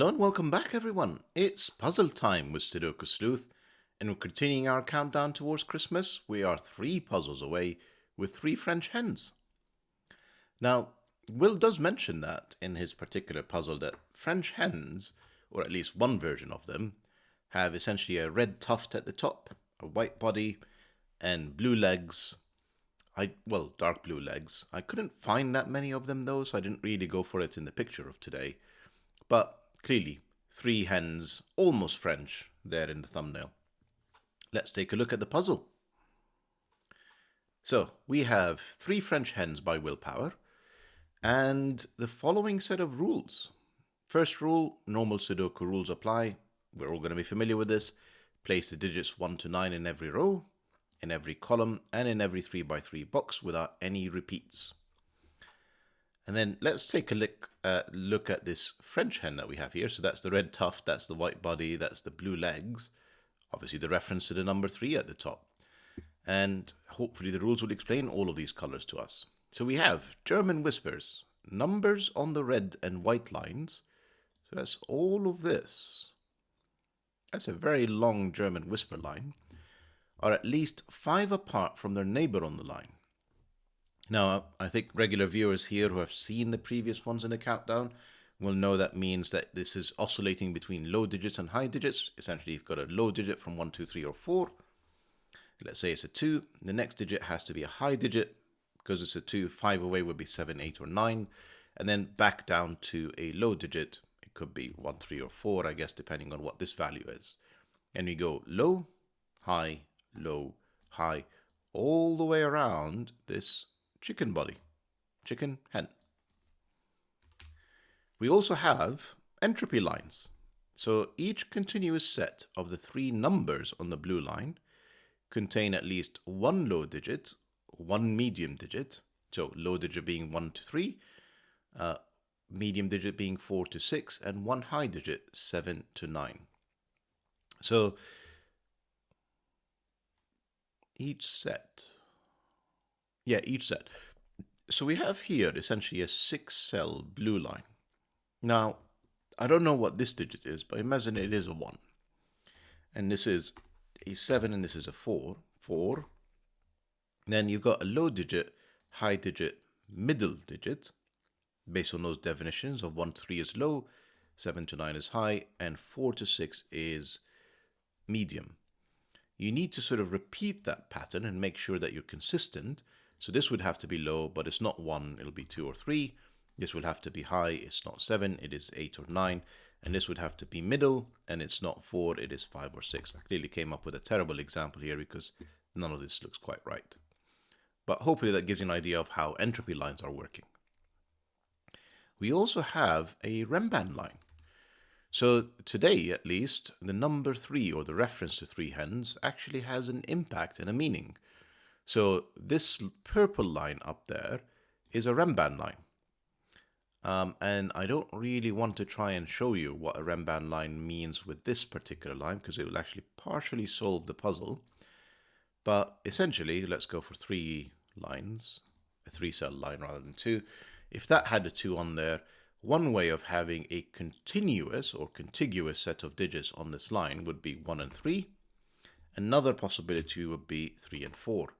Hello and welcome back everyone. It's puzzle time with Sudoku Sleuth and we're continuing our countdown towards Christmas. We are 3 puzzles away with 3 French hens. Now, Will does mention that in his particular puzzle that French hens, or at least one version of them, have essentially a red tuft at the top, a white body, and blue legs. Dark blue legs. I couldn't find that many of them though, so I didn't really go for it in the picture of today. But clearly, 3 hens, almost French, there in the thumbnail. Let's take a look at the puzzle. So, we have 3 French hens by Willpower, and the following set of rules. First rule, normal Sudoku rules apply. We're all going to be familiar with this. Place the digits 1 to 9 in every row, in every column, and in every 3x3 box without any repeats. And then let's take a look at this French hen that we have here. So that's the red tuft, that's the white body, that's the blue legs. Obviously the reference to the number 3 at the top. And hopefully the rules will explain all of these colors to us. So we have German whispers, numbers on the red and white lines. So that's all of this. That's a very long German whisper line. Are at least 5 apart from their neighbor on the line. Now, I think regular viewers here who have seen the previous ones in the countdown will know that means that this is oscillating between low digits and high digits. Essentially, you've got a low digit from 1, 2, 3, or 4. Let's say it's a 2. The next digit has to be a high digit. Because it's a 2, 5 away would be 7, 8, or 9. And then back down to a low digit. It could be 1, 3, or 4, I guess, depending on what this value is. And we go low, high, low, high, all the way around this chicken body, chicken hen. We also have entropy lines. So each continuous set of the 3 numbers on the blue line contain at least 1 low digit, 1 medium digit, so low digit being 1 to 3, medium digit being 4 to 6, and 1 high digit 7 to 9. So each set. So we have here essentially a 6-cell blue line. Now, I don't know what this digit is, but imagine it is a 1. And this is a 7 and this is a 4. 4. Then you've got a low digit, high digit, middle digit, based on those definitions of 1 to 3 is low, 7 to 9 is high, and 4 to 6 is medium. You need to sort of repeat that pattern and make sure that you're consistent. So this would have to be low, but it's not 1, it'll be 2 or 3. This would have to be high, it's not 7, it is 8 or 9. And this would have to be middle, and it's not 4, it is 5 or 6. I clearly came up with a terrible example here because none of this looks quite right. But hopefully that gives you an idea of how entropy lines are working. We also have a RENBAN line. So today, at least, the number 3, or the reference to 3 hens, actually has an impact and a meaning. So this purple line up there is a RENBAN line. And I don't really want to try and show you what a RENBAN line means with this particular line, because it will actually partially solve the puzzle. But essentially, let's go for 3 lines, a 3-cell line rather than 2. If that had a 2 on there, one way of having a continuous or contiguous set of digits on this line would be 1 and 3. Another possibility would be 3 and 4.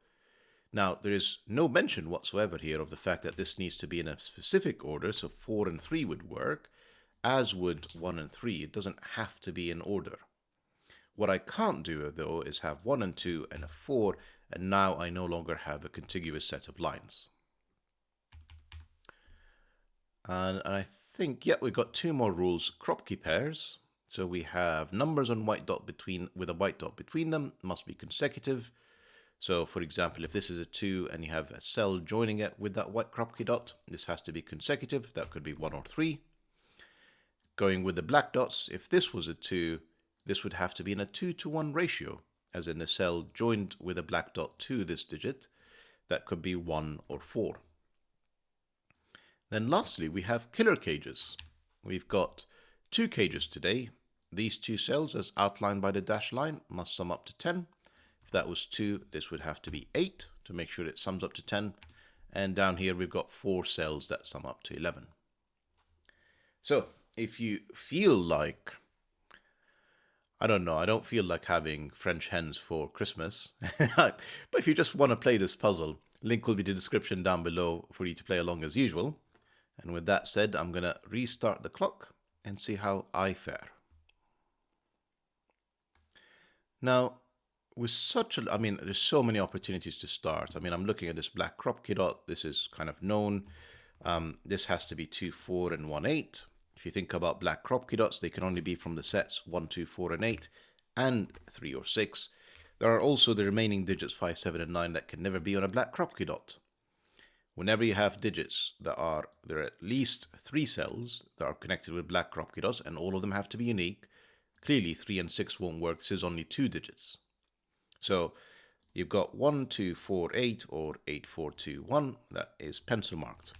Now, there is no mention whatsoever here of the fact that this needs to be in a specific order, so 4 and 3 would work, as would 1 and 3. It doesn't have to be in order. What I can't do, though, is have 1 and 2 and a 4, and now I no longer have a contiguous set of lines. And I think, we've got 2 more rules. KROPKI pairs. So we have numbers on white dot with a white dot between them, must be consecutive. So for example, if this is a 2 and you have a cell joining it with that white KROPKI dot, this has to be consecutive. That could be 1 or 3. Going with the black dots, if this was a 2, this would have to be in a 2-to-1 ratio, as in the cell joined with a black dot to this digit. That could be 1 or 4. Then lastly, we have killer cages. We've got 2 cages today. These 2 cells, as outlined by the dashed line, must sum up to 10. If that was 2, this would have to be 8 to make sure it sums up to 10. And down here, we've got 4 cells that sum up to 11. So if you feel like, I don't know, I don't feel like having French hens for Christmas, but if you just want to play this puzzle, link will be in the description down below for you to play along as usual. And with that said, I'm going to restart the clock and see how I fare. Now, with there's so many opportunities to start. I'm looking at this black KROPKI dot. This is kind of known. This has to be 2, 4, and 1, 8. If you think about black KROPKI dots, they can only be from the sets 1, 2, 4, and 8, and 3 or 6. There are also the remaining digits 5, 7, and 9 that can never be on a black KROPKI dot. Whenever you have digits there are at least 3 cells that are connected with black KROPKI dots, and all of them have to be unique. Clearly 3 and 6 won't work. This is only 2 digits. So you've got 1, 2, 4, 8 or 8, 4, 2, 1 that is pencil marked.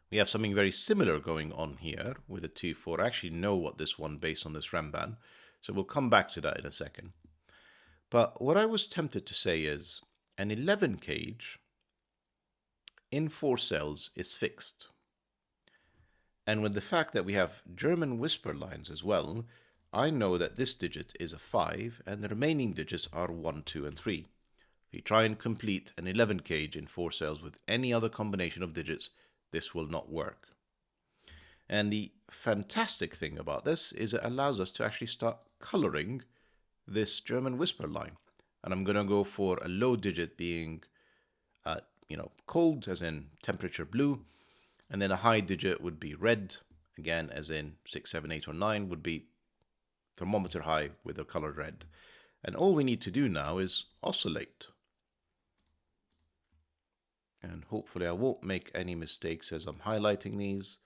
We have something very similar going on here with a 2, 4. I actually know what this one based on this RENBAN, so we'll come back to that in a second. But what I was tempted to say is an 11 cage in 4 cells is fixed. And with the fact that we have German whisper lines as well, I know that this digit is a 5 and the remaining digits are 1, 2, and 3. If you try and complete an 11 cage in 4 cells with any other combination of digits, this will not work. And the fantastic thing about this is it allows us to actually start coloring this German whisper line. And I'm going to go for a low digit being cold, as in temperature blue, and then a high digit would be red, again as in 6, 7, 8, or 9 would be thermometer high with the color red. And all we need to do now is oscillate. And hopefully I won't make any mistakes as I'm highlighting these.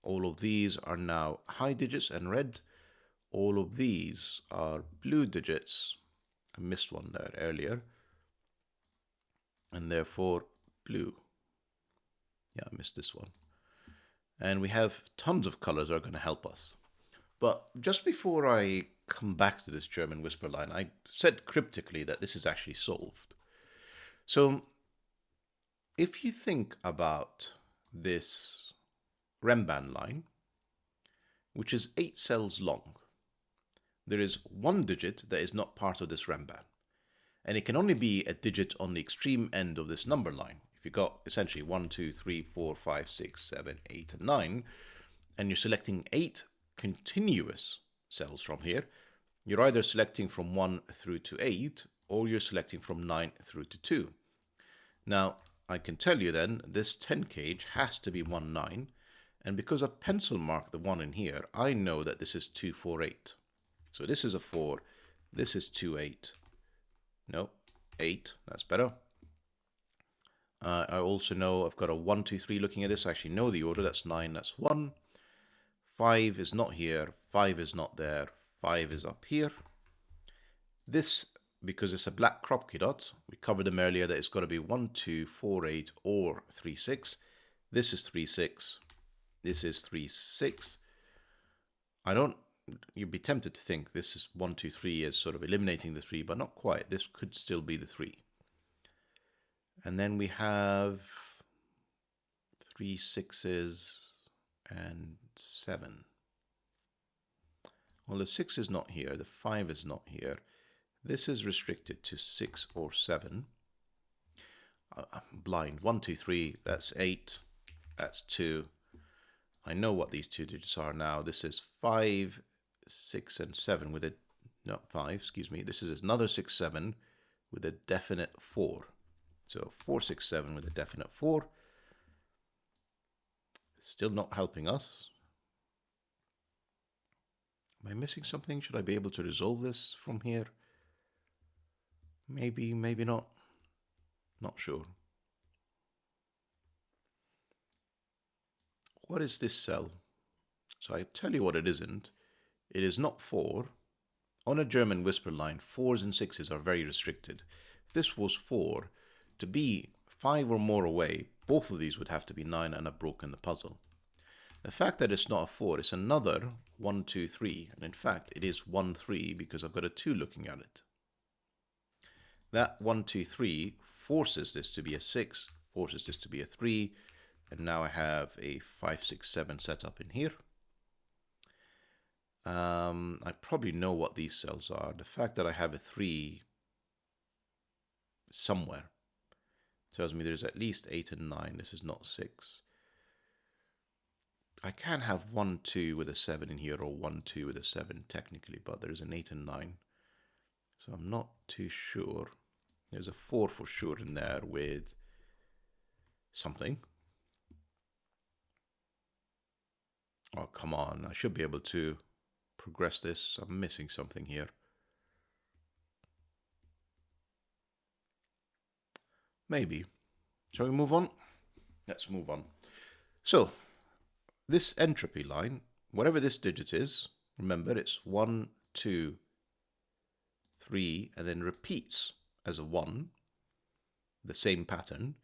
All of these are now high digits and red. All of these are blue digits. I missed one there earlier. And therefore blue. Yeah, I missed this one. And we have tons of colors that are going to help us. But just before I come back to this German whisper line, I said cryptically that this is actually solved. So if you think about this RENBAN line, which is 8 cells long, there is 1 digit that is not part of this RENBAN. And it can only be a digit on the extreme end of this number line. If you've got essentially 1, 2, 3, 4, 5, 6, 7, 8, and 9, and you're selecting 8 continuous cells from here, you're either selecting from 1 through to 8, or you're selecting from 9 through to 2. Now, I can tell you then, this 10 cage has to be 1, 9, and because I've pencil marked the 1 in here, I know that this is 2, 4, 8. So this is a 4, this is 2, 8. No, 8, that's better. I also know I've got a 1, 2, 3 looking at this. I actually know the order. That's 9, that's 1. 5 is not here. 5 is not there. 5 is up here. This, because it's a black KROPKI dot, we covered them earlier that it's got to be 1, 2, 4, 8 or 3, 6. This is 3, 6. This is 3, 6. You'd be tempted to think this is 1, 2, 3 is sort of eliminating the 3, but not quite. This could still be the 3. And then we have 3 6s and 7. Well, the 6 is not here. The 5 is not here. This is restricted to 6 or 7. I'm blind. 1, 2, 3. That's 8. That's 2. I know what these 2 digits are now. This is 5, 6, and 7 with a... Not 5, excuse me. This is another 6, 7 with a definite 4. So 4, 6, 7 with a definite 4. Still not helping us. Am I missing something? Should I be able to resolve this from here? Maybe, maybe not. Not sure. What is this cell? So I tell you what it isn't. It is not 4. On a German whisper line, 4s and 6s are very restricted. If this was 4, to be 5 or more away, both of these would have to be 9 and have broken the puzzle. The fact that it's not a 4 is another 1, 2, 3. And in fact, it is 1, 3 because I've got a 2 looking at it. That 1, 2, 3 forces this to be a 6, forces this to be a 3. And now I have a 5, 6, 7 set up in here. I probably know what these cells are. The fact that I have a 3 somewhere tells me there's at least 8 and 9. This is not 6. I can have 1, 2 with a 7 in here, or 1, 2 with a 7 technically, but there's an 8 and 9. So I'm not too sure. There's a 4 for sure in there with something. Oh, come on. I should be able to progress this. I'm missing something here. Maybe. Shall we move on? Let's move on. So, this entropy line, whatever this digit is, remember it's 1, 2, 3, and then repeats as a 1, the same pattern.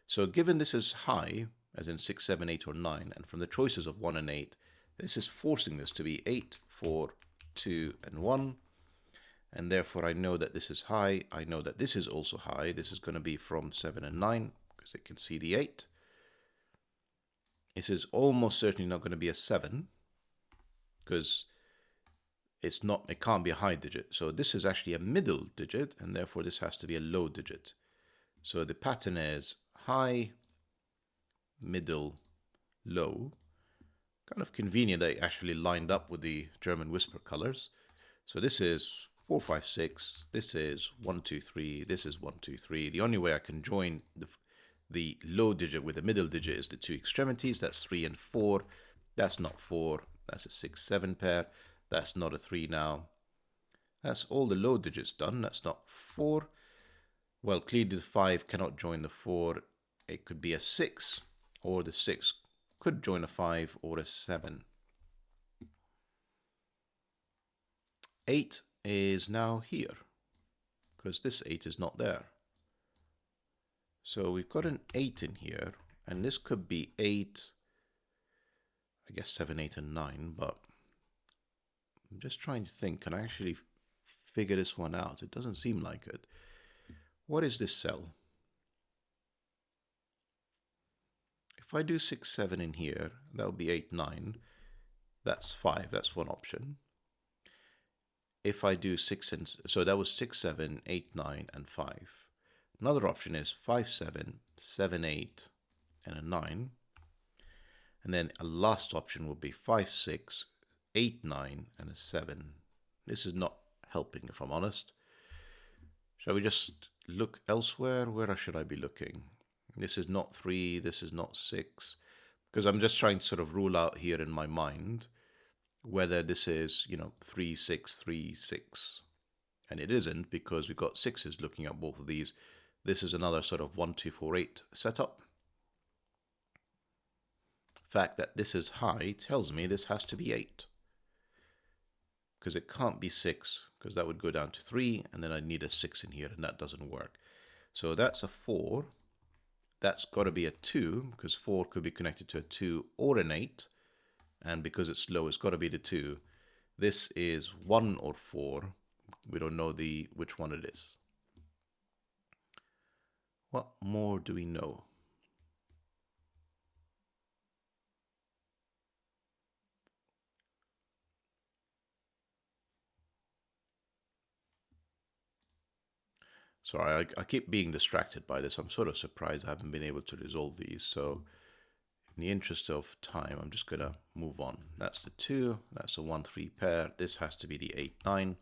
So given this is high, as in 6, 7, 8, or 9, and from the choices of 1 and 8, this is forcing this to be 8, 4, 2, and 1. And therefore I know that this is high. I know that this is also high. This is going to be from 7 and 9, because it can see the 8. This is almost certainly not going to be a 7, because it can't be a high digit. So this is actually a middle digit, and therefore this has to be a low digit. So the pattern is high, middle, low. Kind of convenient they actually lined up with the German whisper colors. So this is 4, 5, 6. This is 1, 2, 3. This is 1, 2, 3. The only way I can join the low digit with the middle digit is the two extremities. That's 3 and 4. That's not 4. That's a 6, 7 pair. That's not a 3 now. That's all the low digits done. That's not 4. Well, clearly the 5 cannot join the 4. It could be a 6, or the 6 could join a 5 or a 7. 8 is now here, because this 8 is not there. So we've got an 8 in here, and this could be 8, I guess 7, 8, and 9, but I'm just trying to think, can I actually figure this one out? It doesn't seem like it. What is this cell? If I do 6, 7 in here, that would be 8, 9. That's 5. That's one option. If I do 6 and so that was 6, 7, 8, 9, and 5. Another option is 5, 7, 7, 8, and a 9. And then a last option would be 5, 6, 8, 9, and a 7. This is not helping, if I'm honest. Shall we just look elsewhere? Where should I be looking? This is not 3, this is not 6. Because I'm just trying to sort of rule out here in my mind whether this is, 3, 6, 3, 6. And it isn't, because we've got 6s looking at both of these. This is another sort of 1, 2, 4, 8 setup. The fact that this is high tells me this has to be 8. Because it can't be 6, because that would go down to 3, and then I need a 6 in here, and that doesn't work. So that's a 4. That's got to be a 2, because 4 could be connected to a 2 or an 8. And because it's low, it's got to be the 2. This is 1 or 4. We don't know which one it is. What more do we know? Sorry, I keep being distracted by this. I'm sort of surprised I haven't been able to resolve these. So in the interest of time, I'm just going to move on. That's the 2. That's a 1, 3 pair. This has to be the 8, 9.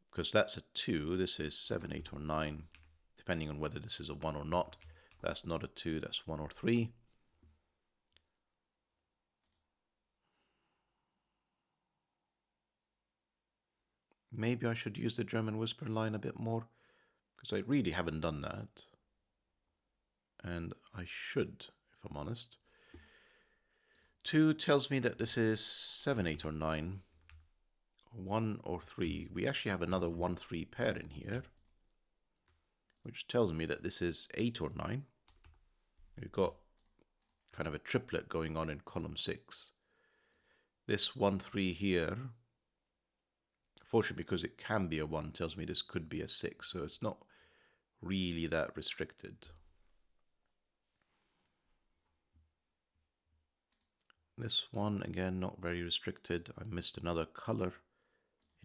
Because that's a 2. This is 7, 8, or 9. Depending on whether this is a 1 or not. That's not a 2. That's 1 or 3. Maybe I should use the German whisper line a bit more, because I really haven't done that. And I should, if I'm honest. 2 tells me that this is 7, 8, or 9. 1 or 3. We actually have another 1, 3 pair in here, which tells me that this is 8 or 9. We've got kind of a triplet going on in column 6. This 1, 3 here, fortunately, because it can be a 1, tells me this could be a 6, so it's not really that restricted. This one, again, not very restricted. I missed another color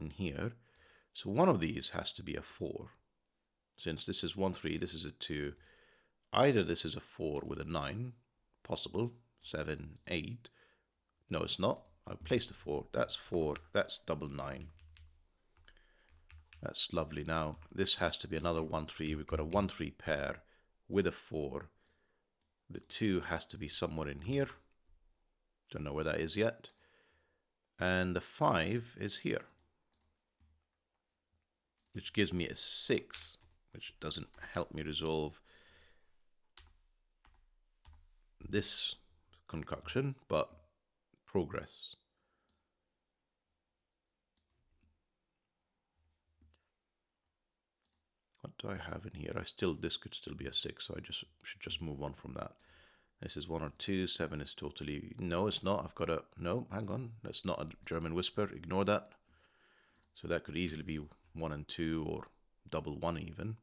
in here. So one of these has to be a 4. Since this is 1, 3, this is a 2. Either this is a 4 with a 9, possible, 7, 8. No, it's not. I placed a 4. That's 4. That's double 9. That's lovely. Now, this has to be another 1, 3. We've got a 1, 3 pair with a 4. The 2 has to be somewhere in here. Don't know where that is yet. And the 5 is here, which gives me a 6, which doesn't help me resolve this concoction, but progress. What do I have in here? This could still be a 6, so I should just move on from that. This is 1 or 2. 7 is totally... No, it's not. I've got a... No, hang on. That's not a German whisper. Ignore that. So that could easily be 1 and 2 or double 1 even.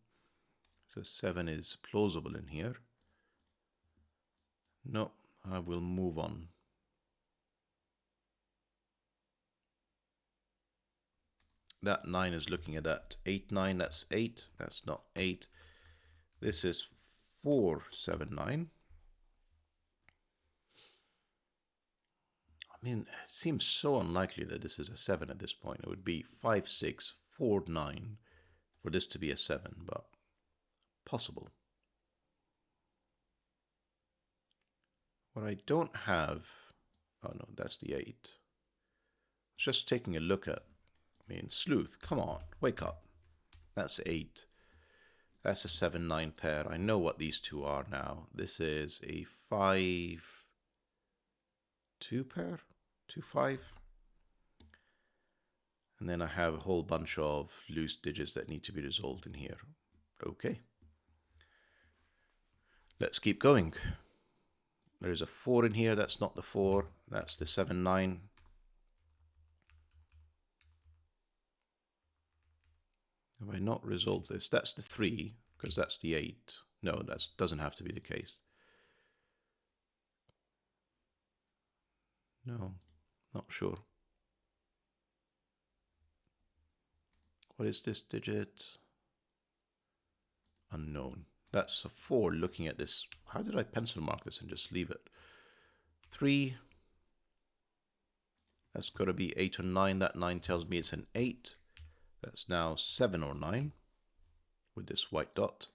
So 7 is plausible in here. No, I will move on. That 9 is looking at that 8, 9. That's 8. That's not 8. This is 4, 7, 9. I mean, it seems so unlikely that this is a 7 at this point. It would be 5, 6, 4, 9 for this to be a 7, but possible. What I don't have... Oh no, that's the 8. Just taking a look at... I mean, Sleuth, come on, wake up. That's 8. That's a 7, 9 pair. I know what these two are now. This is a 5, 2 pair? 2, 5. And then I have a whole bunch of loose digits that need to be resolved in here. Okay. Let's keep going. There's a 4 in here. That's not the 4. That's the 7, 9. Have I not resolved this? That's the 3, because that's the 8. No, that doesn't have to be the case. No, not sure. What is this digit? Unknown. That's a 4 looking at this. How did I pencil mark this and just leave it? 3. That's got to be 8 or 9. That 9 tells me it's an 8. That's now 7 or 9 with this white dot.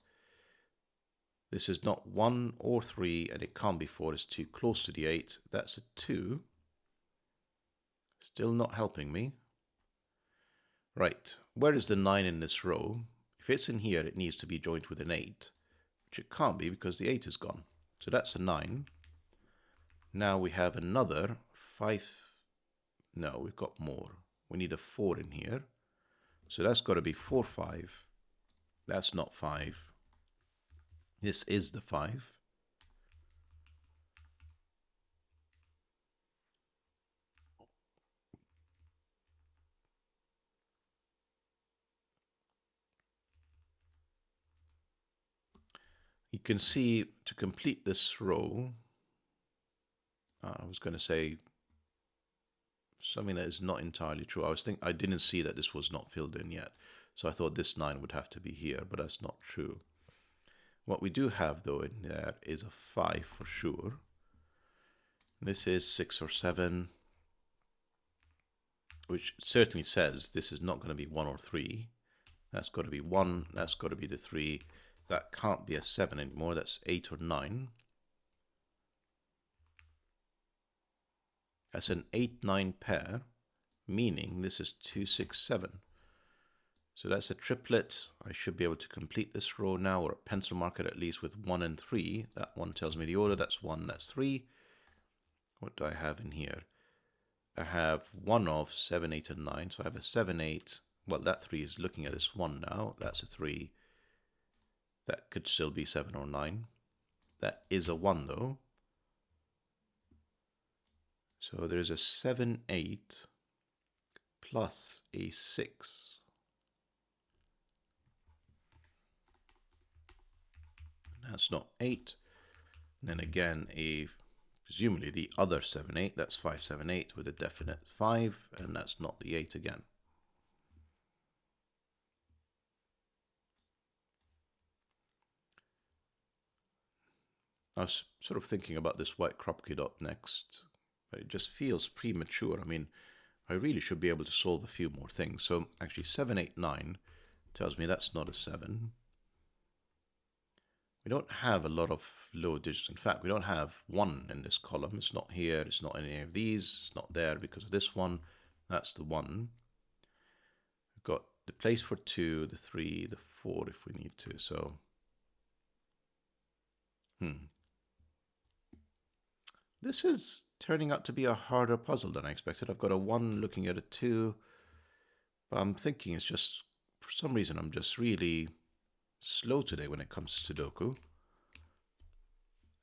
This is not 1 or 3, and it can't be 4. It's too close to the 8. That's a 2. Still not helping me. Right, where is the 9 in this row? If it's in here, it needs to be joined with an 8, which it can't be because the 8 is gone. So that's a 9. Now we have another 5. No, we've got more. We need a 4 in here. So that's got to be 4, 5. That's not 5. This is the 5. You can see to complete this row, I was going to say something that is not entirely true. I didn't see that this was not filled in yet. So I thought this 9 would have to be here, but that's not true. What we do have though in there is a 5 for sure. This is 6 or 7, which certainly says this is not going to be 1 or 3. That's got to be 1. That's got to be the 3. That can't be a 7 anymore. That's 8 or 9. That's an 8, 9 pair, meaning this is 2, 6, 7. So that's a triplet. I should be able to complete this row now, or pencil mark it at least with 1 and 3. That one tells me the order. That's 1, that's 3. What do I have in here? I have 1 of 7, 8, and 9. So I have a 7, 8. Well, that 3 is looking at this 1 now. That's a 3. That could still be 7 or 9. That is a 1 though. So there's a 7, 8 plus a 6. That's not 8. And then again a presumably the other 7, 8. That's 5, 7, 8 with a definite 5, and that's not the 8 again. I was sort of thinking about this white KROPKI dot next, but it just feels premature. I mean, I really should be able to solve a few more things. So actually 7, 8, 9 tells me that's not a 7. We don't have a lot of low digits. In fact, we don't have 1 in this column. It's not here. It's not in any of these. It's not there because of this one. That's the 1. We've got the place for 2, the 3, the 4 if we need to. So, This is turning out to be a harder puzzle than I expected. I've got a 1 looking at a 2. But I'm thinking it's just, for some reason, I'm just really slow today when it comes to Sudoku.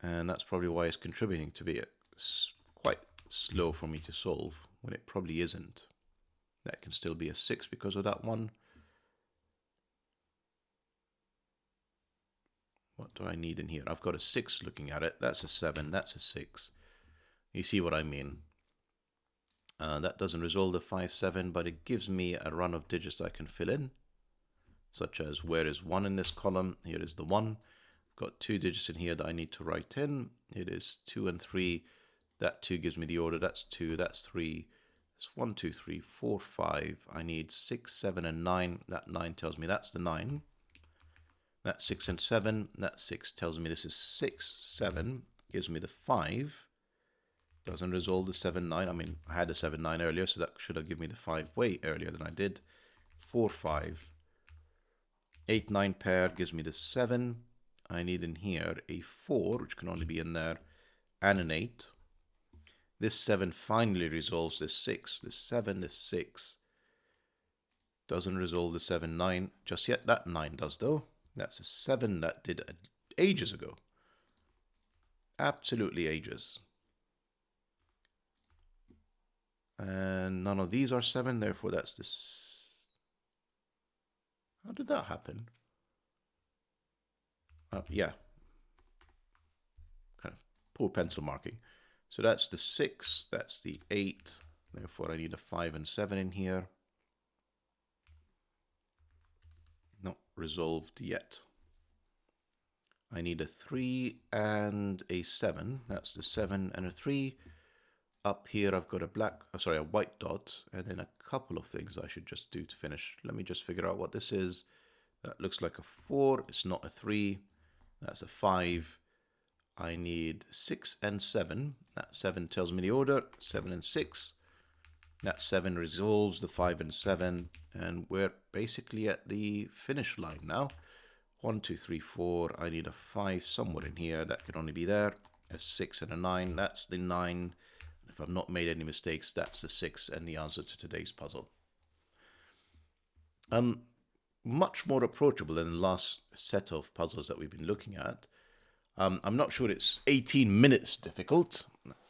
And that's probably why it's contributing to be quite slow for me to solve when it probably isn't. That can still be a 6 because of that 1. What do I need in here? I've got a 6 looking at it. That's a 7. That's a 6. You see what I mean? That doesn't resolve the 5, 7, but it gives me a run of digits that I can fill in, such as where is 1 in this column? Here is the 1. I've got 2 digits in here that I need to write in. It is 2 and 3. That 2 gives me the order. That's 2. That's 3. It's 1, 2, 3, 4, 5. I need 6, 7, and 9. That 9 tells me that's the 9. That's 6 and 7. That 6 tells me this is 6, 7. Gives me the 5. Doesn't resolve the 7, 9. I mean, I had the 7, 9 earlier, so that should have given me the 5 way earlier than I did. 4, 5. 8, 9 pair gives me the 7. I need in here a 4, which can only be in there, and an 8. This 7 finally resolves this 6. This 7, this 6. Doesn't resolve the 7, 9 just yet. That 9 does, though. That's a 7 that did ages ago. Absolutely ages. And none of these are 7, therefore that's this. How did that happen? Yeah. Kind of poor pencil marking. So that's the 6, that's the 8, therefore I need a 5 and 7 in here. Not resolved yet. I need a 3 and a 7, that's the 7 and a 3. Up here I've got a white dot, and then a couple of things I should just do to finish. Let me just figure out what this is. That looks like a 4, it's not a 3. That's a 5. I need 6 and 7. That 7 tells me the order. 7 and 6. That 7 resolves the 5 and 7. And we're basically at the finish line now. 1, 2, 3, 4. I need a 5 somewhere in here. That can only be there. A 6 and a 9. That's the 9. If I've not made any mistakes, that's the 6 and the answer to today's puzzle. Much more approachable than the last set of puzzles that we've been looking at. I'm not sure it's 18 minutes difficult,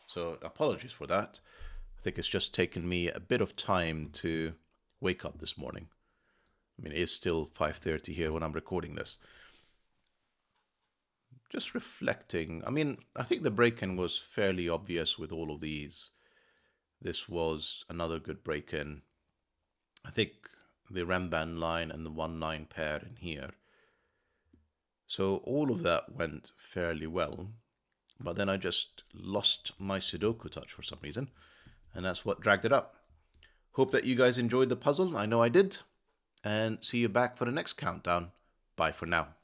so apologies for that. I think it's just taken me a bit of time to wake up this morning. I mean, it is still 5:30 here when I'm recording this. Just reflecting. I mean, I think the break-in was fairly obvious with all of these. This was another good break-in. I think the RENBAN line and the 1-9 pair in here. So all of that went fairly well. But then I just lost my Sudoku touch for some reason. And that's what dragged it up. Hope that you guys enjoyed the puzzle. I know I did. And see you back for the next countdown. Bye for now.